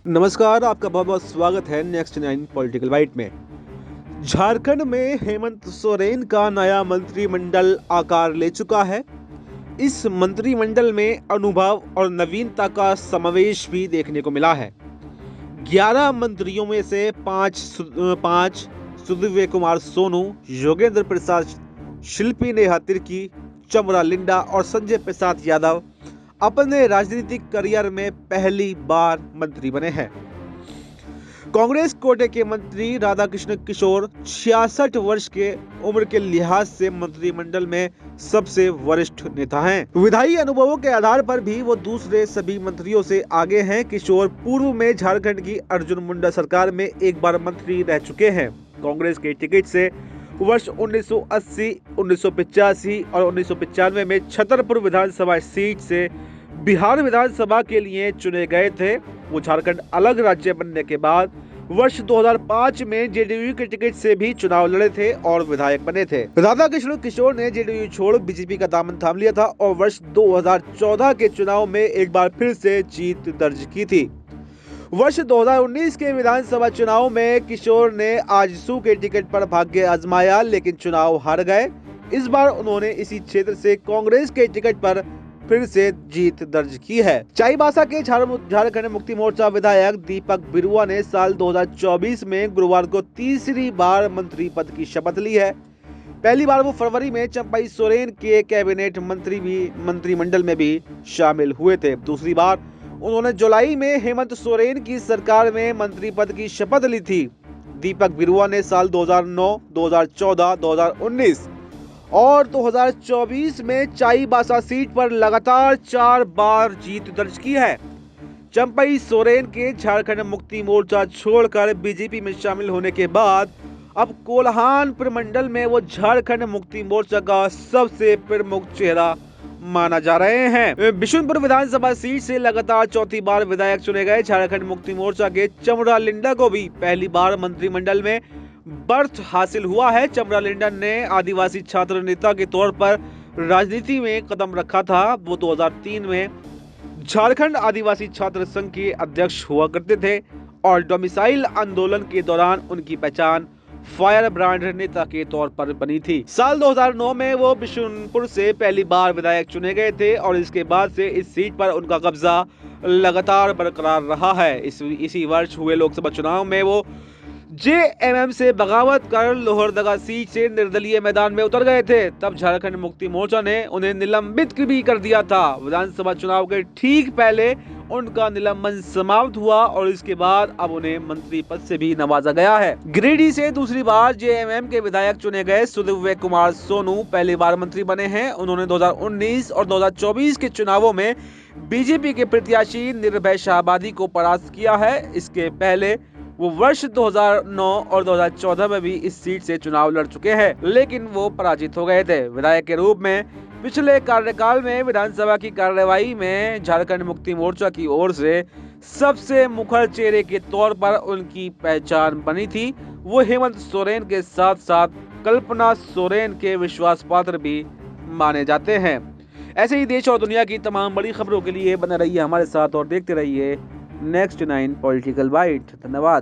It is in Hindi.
नमस्कार, आपका बहुत बहुत स्वागत है नेक्स्ट 9 पॉलिटिकल बाइट में। झारखंड में हेमंत सोरेन का नया मंत्रिमंडल आकार ले चुका है। इस मंत्रिमंडल में अनुभव और नवीनता का समावेश भी देखने को मिला है। 11 मंत्रियों में से पांच सुदीव्य कुमार सोनू, योगेंद्र प्रसाद, शिल्पी नेहा तिर्की, चमरा लिंडा और संजय प्रसाद यादव अपने राजनीतिक करियर में पहली बार मंत्री बने हैं। कांग्रेस कोटे के मंत्री राधाकृष्ण किशोर 66 वर्ष के उम्र के लिहाज से मंत्रिमंडल में सबसे वरिष्ठ नेता हैं। विधायी अनुभवों के आधार पर भी वो दूसरे सभी मंत्रियों से आगे हैं। किशोर पूर्व में झारखंड की अर्जुन मुंडा सरकार में एक बार मंत्री रह चुके हैं। कांग्रेस के टिकट से वर्ष 1980, 1985 और 1995 में छतरपुर विधानसभा सीट से बिहार विधानसभा के लिए चुने गए थे। वो झारखंड अलग राज्य बनने के बाद वर्ष 2005 में जेडीयू के टिकट से भी चुनाव लड़े थे और विधायक बने थे। राधाकृष्ण किशोर ने जेडीयू छोड़ बीजेपी का दामन थाम लिया था और वर्ष 2014 के चुनाव में एक बार फिर से जीत दर्ज की थी। वर्ष 2019 के विधानसभा चुनाव में किशोर ने आजसू के टिकट पर भाग्य आजमाया, लेकिन चुनाव हार गए। इस बार उन्होंने इसी क्षेत्र से कांग्रेस के टिकट पर फिर से जीत दर्ज की है। चाईबासा के झारखंड मुक्ति मोर्चा विधायक दीपक बिरुआ ने साल 2024 में गुरुवार को तीसरी बार मंत्री पद की शपथ ली है। पहली बार वो फरवरी में चंपई सोरेन के कैबिनेट मंत्रिमंडल में भी शामिल हुए थे। दूसरी बार उन्होंने जुलाई में हेमंत सोरेन की सरकार में मंत्री पद की शपथ ली थी। दीपक बिरुआ ने साल 2009, 2014, 2019 और 2024 में चाईबासा सीट पर लगातार 4 बार जीत दर्ज की है। चंपई सोरेन के झारखंड मुक्ति मोर्चा छोड़कर बीजेपी में शामिल होने के बाद अब कोल्हान प्रमंडल में वो झारखंड मुक्ति मोर्चा का सबसे प्रमुख चेहरा माना जा रहे हैं। बिशुनपुर विधानसभा सीट से लगातार चौथी बार विधायक चुने गए झारखंड मुक्ति मोर्चा के चमरा लिंडा को भी पहली बार मंत्रिमंडल में बर्थ हासिल हुआ है। चमरा लिंडा ने आदिवासी छात्र नेता के तौर पर राजनीति में कदम रखा था। वो 2003 में झारखंड आदिवासी छात्र संघ के अध्यक्ष हुआ करते थे और डोमिसाइल आंदोलन के दौरान उनकी पहचान फायर ब्रांड नेता के तौर पर बनी थी। साल 2009 में वो बिशुनपुर से पहली बार विधायक चुने गए थे और इसके बाद से इस सीट पर उनका कब्जा लगातार बरकरार रहा है। इसी वर्ष हुए लोकसभा चुनाव में वो जेएमएम से बगावत कर लोहरदगा सीट से निर्दलीय मैदान में उतर गए थे। तब झारखंड मुक्ति मोर्चा ने उन्हें निलंबित भी कर दिया था। विधानसभा चुनाव के ठीक पहले उनका निलंबन समाप्त हुआ और इसके बाद अब उन्हें मंत्री पद से भी नवाजा गया है। गिरिडीह से दूसरी बार जेएमएम के विधायक चुने गए सुदीव्य कुमार सोनू पहली बार मंत्री बने हैं। उन्होंने 2019 और 2024 के चुनावों में बीजेपी के प्रत्याशी निर्भय शाहबादी को परास्त किया है। इसके पहले वो वर्ष 2009 और 2014 में भी इस सीट से चुनाव लड़ चुके हैं, लेकिन वो पराजित हो गए थे। विधायक के रूप में पिछले कार्यकाल में विधानसभा की कार्यवाही में झारखंड मुक्ति मोर्चा की ओर से सबसे मुखर चेहरे के तौर पर उनकी पहचान बनी थी। वो हेमंत सोरेन के साथ साथ कल्पना सोरेन के विश्वास पात्र भी माने जाते हैं। ऐसे ही देश और दुनिया की तमाम बड़ी खबरों के लिए बने रहिए हमारे साथ और देखते रहिए नेक्स्ट 9 पॉलिटिकल बाइट। धन्यवाद।